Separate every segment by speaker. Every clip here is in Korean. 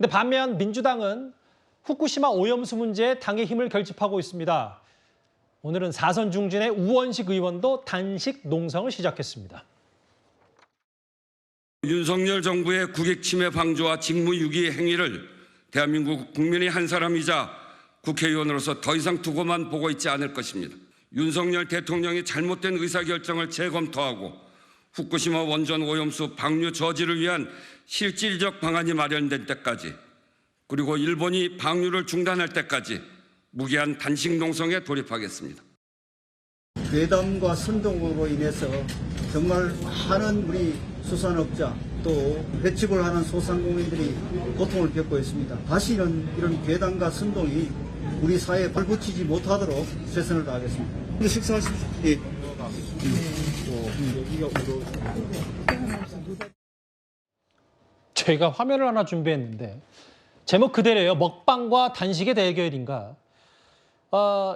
Speaker 1: 근데 반면 민주당은 후쿠시마 오염수 문제에 당의 힘을 결집하고 있습니다. 오늘은 사선 중진의 우원식 의원도 단식 농성을 시작했습니다.
Speaker 2: 윤석열 정부의 국익 침해 방조와 직무유기 행위를 대한민국 국민의 한 사람이자 국회의원으로서 더 이상 두고만 보고 있지 않을 것입니다. 윤석열 대통령이 잘못된 의사결정을 재검토하고 후쿠시마 원전 오염수 방류 저지를 위한 실질적 방안이 마련된 때까지, 그리고 일본이 방류를 중단할 때까지 무기한 단식 농성에 돌입하겠습니다.
Speaker 3: 괴담과 선동으로 인해서 정말 많은 우리 수산업자 또 배측을 하는 소상공인들이 고통을 겪고 있습니다. 다시 이런 괴담과 선동이 우리 사회에 발붙이지 못하도록 최선을 다하겠습니다. 식사하십시오. 예.
Speaker 1: 저희가 화면을 하나 준비했는데 제목 그대로예요. 먹방과 단식의 대결인가.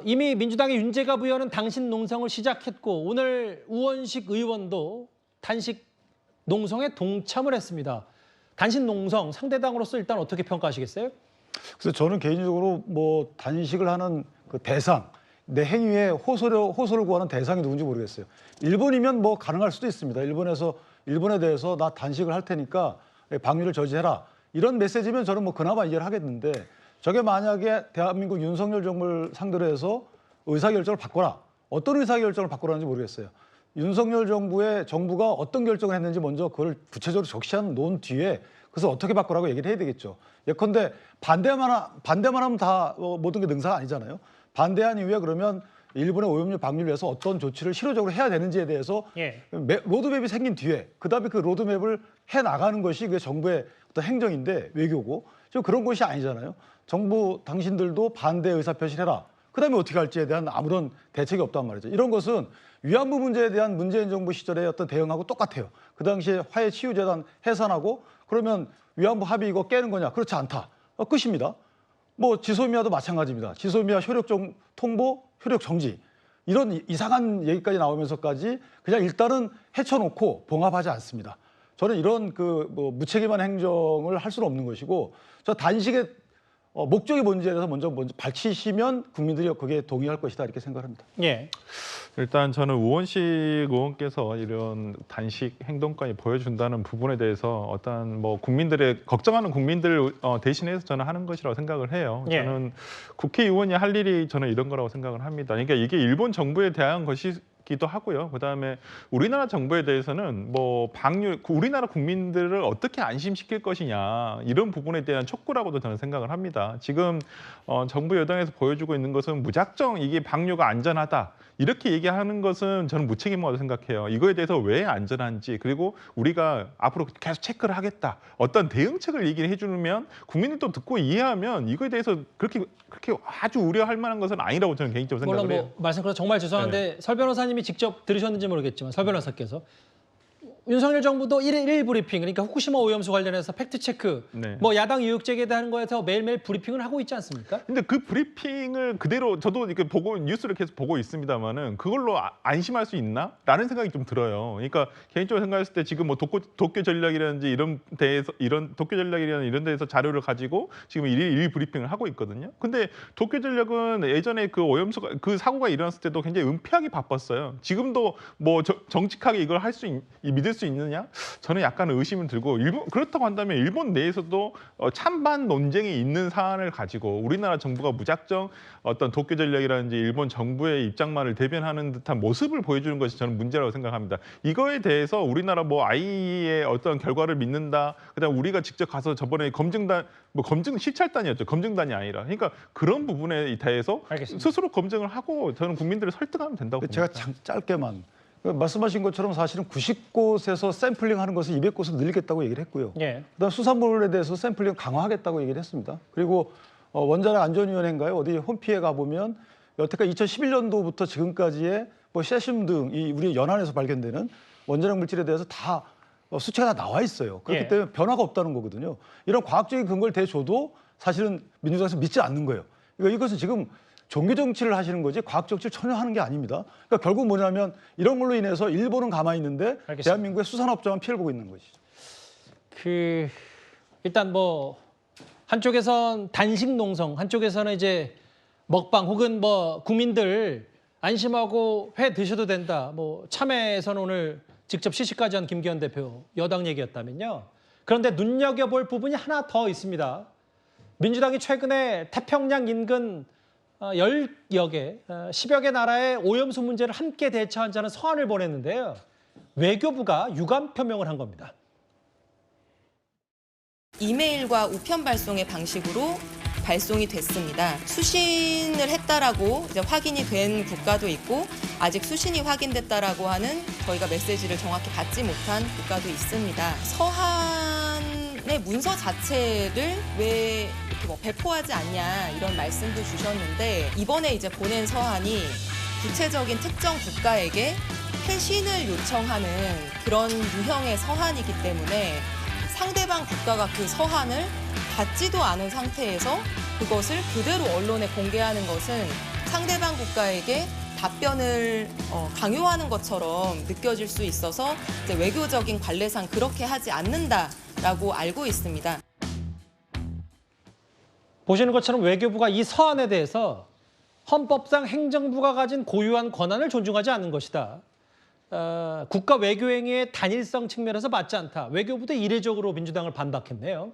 Speaker 1: 이미 민주당의 윤재갑 의원은 단식 농성을 시작했고 오늘 우원식 의원도 단식 농성에 동참을 했습니다. 단식 농성 상대당으로서 일단 어떻게 평가하시겠어요?
Speaker 4: 그래서 저는 개인적으로 뭐 단식을 하는 그 대상, 내 행위에 호소를 구하는 대상이 누군지 모르겠어요. 일본이면 뭐 가능할 수도 있습니다. 일본에 대해서 나 단식을 할 테니까 방류를 저지해라. 이런 메시지면 저는 뭐 그나마 이해를 하겠는데, 저게 만약에 대한민국 윤석열 정부를 상대로 해서 의사결정을 바꿔라. 어떤 의사결정을 바꾸라는지 모르겠어요. 윤석열 정부가 어떤 결정을 했는지 먼저 그걸 구체적으로 적시한 놓은 뒤에 그래서 어떻게 바꾸라고 얘기를 해야 되겠죠. 예컨대 반대만 하면 다 모든 게 능사가 아니잖아요. 반대한 이후에 그러면 일본의 오염수 방류를 위해서 어떤 조치를 실효적으로 해야 되는지에 대해서 로드맵이 생긴 뒤에 그다음에 그 로드맵을 해나가는 것이 그게 정부의 어떤 행정인데, 외교고. 지금 그런 것이 아니잖아요. 정부 당신들도 반대 의사표시를 해라. 그다음에 어떻게 할지에 대한 아무런 대책이 없단 말이죠. 이런 것은 위안부 문제에 대한 문재인 정부 시절의 어떤 대응하고 똑같아요. 그 당시에 화해치유재단 해산하고 그러면 위안부 합의 이거 깨는 거냐? 그렇지 않다. 끝입니다. 뭐 지소미아도 마찬가지입니다. 지소미아 효력 통보, 효력 정지. 이런 이상한 얘기까지 나오면서까지 그냥 일단은 헤쳐놓고 봉합하지 않습니다. 저는 이런 뭐 무책임한 행정을 할 수는 없는 것이고, 저 단식의 목적이 뭔지에 대해서 먼저 밝히시면 국민들이 그게 동의할 것이다 이렇게 생각합니다.
Speaker 1: 예.
Speaker 5: 일단 저는 우원식 의원께서 이런 단식 행동까지 보여준다는 부분에 대해서 어떤 뭐 걱정하는 국민들 대신해서 저는 하는 것이라고 생각을 해요.
Speaker 1: 예.
Speaker 5: 저는 국회의원이 할 일이 저는 이런 거라고 생각을 합니다. 그러니까 이게 일본 정부에 대한 것이기도 하고요. 그다음에 우리나라 정부에 대해서는 뭐 우리나라 국민들을 어떻게 안심시킬 것이냐, 이런 부분에 대한 촉구라고도 저는 생각을 합니다. 지금 정부 여당에서 보여주고 있는 것은 무작정 이게 방류가 안전하다 이렇게 얘기하는 것은 저는 무책임하다고 생각해요. 이거에 대해서 왜 안전한지, 그리고 우리가 앞으로 계속 체크를 하겠다, 어떤 대응책을 얘기를 해주면 국민들도 듣고 이해하면 이거에 대해서 그렇게 아주 우려할 만한 것은 아니라고 저는 개인적으로 생각을 해요.
Speaker 1: 물론 말씀드려서 정말 죄송한데 설 변호사님이 직접 들으셨는지 모르겠지만 설 변호사께서 윤석열 정부도 일일 브리핑, 그러니까 후쿠시마 오염수 관련해서 팩트체크, 뭐 야당 의혹 제기하는 거에서 매일매일 브리핑을 하고 있지 않습니까?
Speaker 5: 근데 그 브리핑을 그대로 저도 이렇게 뉴스를 계속 보고 있습니다만은 그걸로 안심할 수 있나? 라는 생각이 좀 들어요. 그러니까 개인적으로 생각했을 때 지금 뭐 도쿄 전략이라든지 도쿄 전략이라는 이런 데에서 자료를 가지고 지금 일일 브리핑을 하고 있거든요. 근데 도쿄 전략은 예전에 그 그 사고가 일어났을 때도 굉장히 은폐하기 바빴어요. 지금도 뭐 정직하게 이걸 믿을 수 있느냐? 저는 약간 의심을 들고, 그렇다고 한다면 일본 내에서도 찬반 논쟁이 있는 사안을 가지고 우리나라 정부가 무작정 어떤 도쿄 전략이라든지 일본 정부의 입장만을 대변하는 듯한 모습을 보여주는 것이 저는 문제라고 생각합니다. 이거에 대해서 우리나라 뭐 IAEA의 어떤 결과를 믿는다, 그다음 우리가 직접 가서 저번에 실찰단이었죠. 검증단이 아니라. 그러니까 그런 부분에 대해서 알겠습니다. 스스로 검증을 하고 저는 국민들을 설득하면 된다고 봅니다.
Speaker 4: 제가 짧게만. 말씀하신 것처럼 사실은 90곳에서 샘플링하는 것을 200곳으로 늘리겠다고 얘기를 했고요.
Speaker 1: 예.
Speaker 4: 그다음 수산물에 대해서 샘플링 강화하겠다고 얘기를 했습니다. 그리고 원자력 안전위원회인가요? 어디 홈피에 가보면 여태까지 2011년도부터 지금까지의 뭐 세슘 등 우리 연안에서 발견되는 원자력 물질에 대해서 다 수치가 다 나와 있어요. 그렇기 때문에 변화가 없다는 거거든요. 이런 과학적인 근거를 대줘도 사실은 민주당에서 믿지 않는 거예요. 그러니까 이것은 지금 종교 정치를 하시는 거지 과학 정치를 전혀 하는 게 아닙니다. 그러니까 결국 뭐냐면 이런 걸로 인해서 일본은 가만히 있는데 알겠습니다. 대한민국의 수산업자만 피해를 보고 있는 것이죠.
Speaker 1: 일단 뭐 한쪽에선 단식 농성, 한쪽에서는 이제 먹방 혹은 뭐 국민들 안심하고 회 드셔도 된다. 뭐 참외에서는 오늘 직접 시식까지 한 김기현 대표 여당 얘기였다면요. 그런데 눈여겨볼 부분이 하나 더 있습니다. 민주당이 최근에 태평양 인근 10여 개, 10여 개 나라의 오염수 문제를 함께 대처하자는 서한을 보냈는데요. 외교부가 유감 표명을 한 겁니다.
Speaker 6: 이메일과 우편 발송의 방식으로 발송이 됐습니다. 수신을 했다라고 이제 확인이 된 국가도 있고 아직 수신이 확인됐다라고 하는 저희가 메시지를 정확히 받지 못한 국가도 있습니다. 서한의 문서 자체를 왜 이렇게 뭐 배포하지 않냐 이런 말씀도 주셨는데 이번에 이제 보낸 서한이 구체적인 특정 국가에게 회신을 요청하는 그런 유형의 서한이기 때문에 상대방 국가가 그 서한을 받지도 않은 상태에서 그것을 그대로 언론에 공개하는 것은 상대방 국가에게 답변을 강요하는 것처럼 느껴질 수 있어서 이제 외교적인 관례상 그렇게 하지 않는다라고 알고 있습니다.
Speaker 1: 보시는 것처럼 외교부가 이 서한에 대해서 헌법상 행정부가 가진 고유한 권한을 존중하지 않는 것이다. 국가 외교행위의 단일성 측면에서 맞지 않다. 외교부도 이례적으로 민주당을 반박했네요.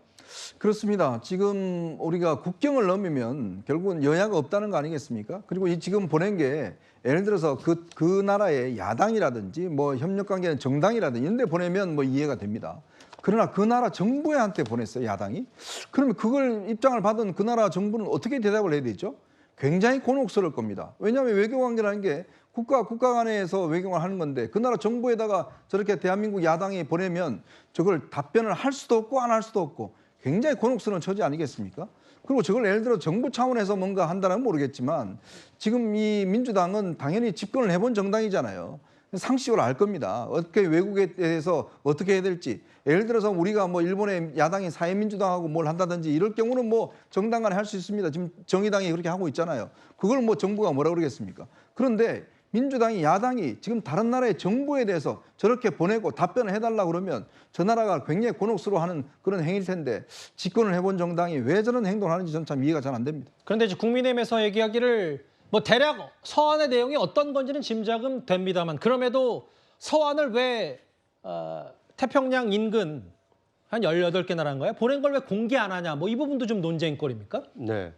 Speaker 7: 그렇습니다. 지금 우리가 국경을 넘으면 결국은 여야가 없다는 거 아니겠습니까? 그리고 이 지금 보낸 게 예를 들어서 그 나라의 야당이라든지 뭐 협력관계는 정당이라든지 이런 데 보내면 뭐 이해가 됩니다. 그러나 그 나라 정부한테 보냈어요, 야당이. 그러면 그걸 입장을 받은 그 나라 정부는 어떻게 대답을 해야 되죠? 굉장히 곤혹스러울 겁니다. 왜냐하면 외교관계라는 게 국가 간에서 외교를 하는 건데 그 나라 정부에다가 저렇게 대한민국 야당이 보내면 저걸 답변을 할 수도 없고 안 할 수도 없고 굉장히 곤혹스러운 처지 아니겠습니까? 그리고 저걸 예를 들어 정부 차원에서 뭔가 한다는 모르겠지만 지금 이 민주당은 당연히 집권을 해본 정당이잖아요. 상식으로 알 겁니다. 어떻게 외국에 대해서 어떻게 해야 될지. 예를 들어서 우리가 뭐 일본의 야당이 사회민주당하고 뭘 한다든지 이럴 경우는 뭐 정당 간에 할 수 있습니다. 지금 정의당이 그렇게 하고 있잖아요. 그걸 뭐 정부가 뭐라 그러겠습니까? 그런데 민주당이 야당이 지금 다른 나라의 정부에 대해서 저렇게 보내고 답변을 해달라 그러면 저 나라가 굉장히 곤혹스러워하는 그런 행위일 텐데 집권을 해본 정당이 왜 저런 행동을 하는지 저는 참 이해가 잘 안 됩니다.
Speaker 1: 그런데 이제 국민의힘에서 얘기하기를 뭐 대략 서한의 내용이 어떤 건지는 짐작은 됩니다만 그럼에도 서한을 왜 태평양 인근 한 18개 나라인가요? 보낸 걸 왜 공개 안 하냐? 뭐 이 부분도 좀 논쟁거리입니까?
Speaker 8: 네.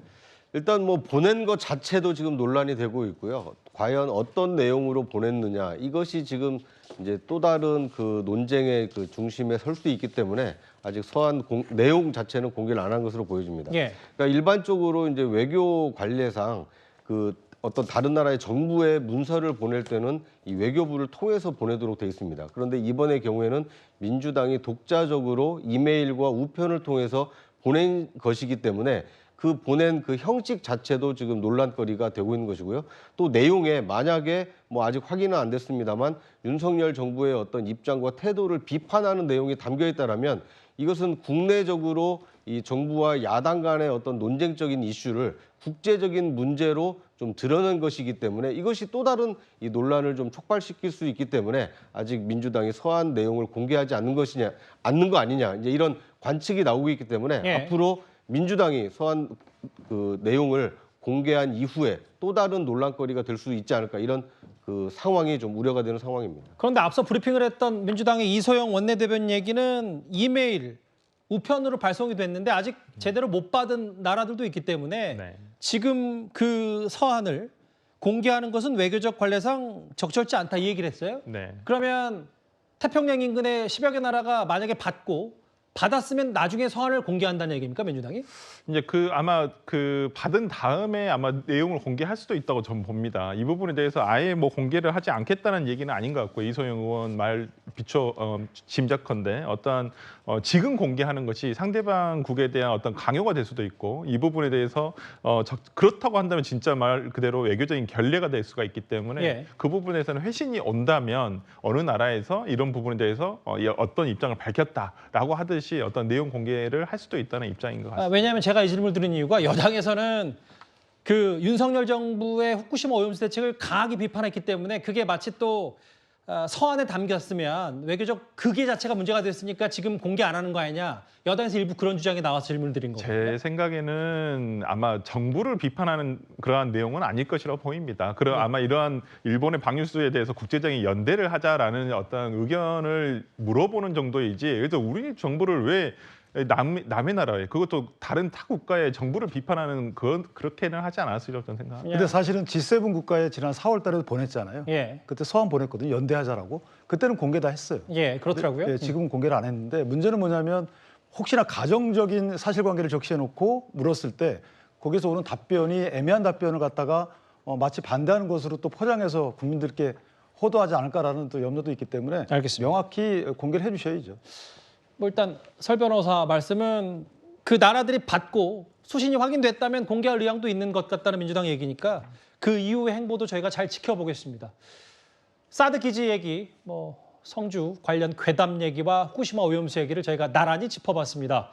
Speaker 8: 일단 뭐 보낸 것 자체도 지금 논란이 되고 있고요. 과연 어떤 내용으로 보냈느냐 이것이 지금 이제 또 다른 그 논쟁의 그 중심에 설 수 있기 때문에 아직 서한 내용 자체는 공개를 안 한 것으로 보여집니다.
Speaker 1: 예.
Speaker 8: 그러니까 일반적으로 이제 외교 관례상 그 어떤 다른 나라의 정부의 문서를 보낼 때는 이 외교부를 통해서 보내도록 되어 있습니다. 그런데 이번의 경우에는 민주당이 독자적으로 이메일과 우편을 통해서 보낸 것이기 때문에 그 보낸 그 형식 자체도 지금 논란거리가 되고 있는 것이고요. 또 내용에 만약에 뭐 아직 확인은 안 됐습니다만 윤석열 정부의 어떤 입장과 태도를 비판하는 내용이 담겨 있다라면 이것은 국내적으로 이 정부와 야당 간의 어떤 논쟁적인 이슈를 국제적인 문제로 좀 드러낸 것이기 때문에 이것이 또 다른 이 논란을 좀 촉발시킬 수 있기 때문에 아직 민주당이 서한 내용을 공개하지 않는 거 아니냐 이제 이런 관측이 나오고 있기 때문에
Speaker 1: 예.
Speaker 8: 앞으로 민주당이 서한 그 내용을 공개한 이후에 또 다른 논란거리가 될 수 있지 않을까 이런 그 상황이 좀 우려가 되는 상황입니다.
Speaker 1: 그런데 앞서 브리핑을 했던 민주당의 이소영 원내대변인 얘기는 이메일, 우편으로 발송이 됐는데 아직 제대로 못 받은 나라들도 있기 때문에
Speaker 5: 네.
Speaker 1: 지금 그 서한을 공개하는 것은 외교적 관례상 적절치 않다 이 얘기를 했어요.
Speaker 5: 네.
Speaker 1: 그러면 태평양 인근의 10여 개 나라가 만약에 받았으면 나중에 서한을 공개한다는 얘기입니까, 민주당이?
Speaker 5: 이제 그 아마 그 받은 다음에 아마 내용을 공개할 수도 있다고 저는 봅니다. 이 부분에 대해서 아예 뭐 공개를 하지 않겠다는 얘기는 아닌 것 같고 이소영 의원 말 비춰 짐작컨대 어떠한 지금 공개하는 것이 상대방국에 대한 어떤 강요가 될 수도 있고 이 부분에 대해서 그렇다고 한다면 진짜 말 그대로 외교적인 결례가 될 수가 있기 때문에
Speaker 1: 예.
Speaker 5: 그 부분에서는 회신이 온다면 어느 나라에서 이런 부분에 대해서 어떤 입장을 밝혔다라고 하듯이 어떤 내용 공개를 할 수도 있다는 입장인 것 같습니다.
Speaker 1: 왜냐하면 제가 이 질문을 드린 이유가 여당에서는 그 윤석열 정부의 후쿠시마 오염수 대책을 강하게 비판했기 때문에 그게 마치 또 서한에 담겼으면 외교적 극의 자체가 문제가 됐으니까 지금 공개 안 하는 거 아니냐. 여당에서 일부 그런 주장이 나와서 질문을 드린 거거든요.
Speaker 5: 제 생각에는 아마 정부를 비판하는 그러한 내용은 아닐 것이라고 보입니다. 아마 이러한 일본의 방류수에 대해서 국제적인 연대를 하자라는 어떤 의견을 물어보는 정도이지. 그래서 우리 정부를 왜 남의 나라에 그것도 다른 타 국가의 정부를 비판하는 그렇게는 하지 않았으리라고 저는 생각합니다.
Speaker 4: 근데 사실은 G7 국가에 지난 4월 달에도 보냈잖아요.
Speaker 1: 예.
Speaker 4: 그때 서한 보냈거든요. 연대하자라고. 그때는 공개 다 했어요.
Speaker 1: 예, 그렇더라고요.
Speaker 4: 예, 지금은 공개를 안 했는데 문제는 뭐냐면 혹시나 가정적인 사실관계를 적시해놓고 물었을 때 거기서 오는 답변이 애매한 답변을 갖다가 마치 반대하는 것으로 또 포장해서 국민들께 호도하지 않을까라는 또 염려도 있기 때문에
Speaker 1: 알겠습니다.
Speaker 4: 명확히 공개를 해주셔야죠.
Speaker 1: 뭐 일단 설 변호사 말씀은 그 나라들이 받고 수신이 확인됐다면 공개할 의향도 있는 것 같다는 민주당 얘기니까 그 이후의 행보도 저희가 잘 지켜보겠습니다. 사드 기지 얘기, 뭐 성주 관련 괴담 얘기와 후쿠시마 오염수 얘기를 저희가 나란히 짚어봤습니다.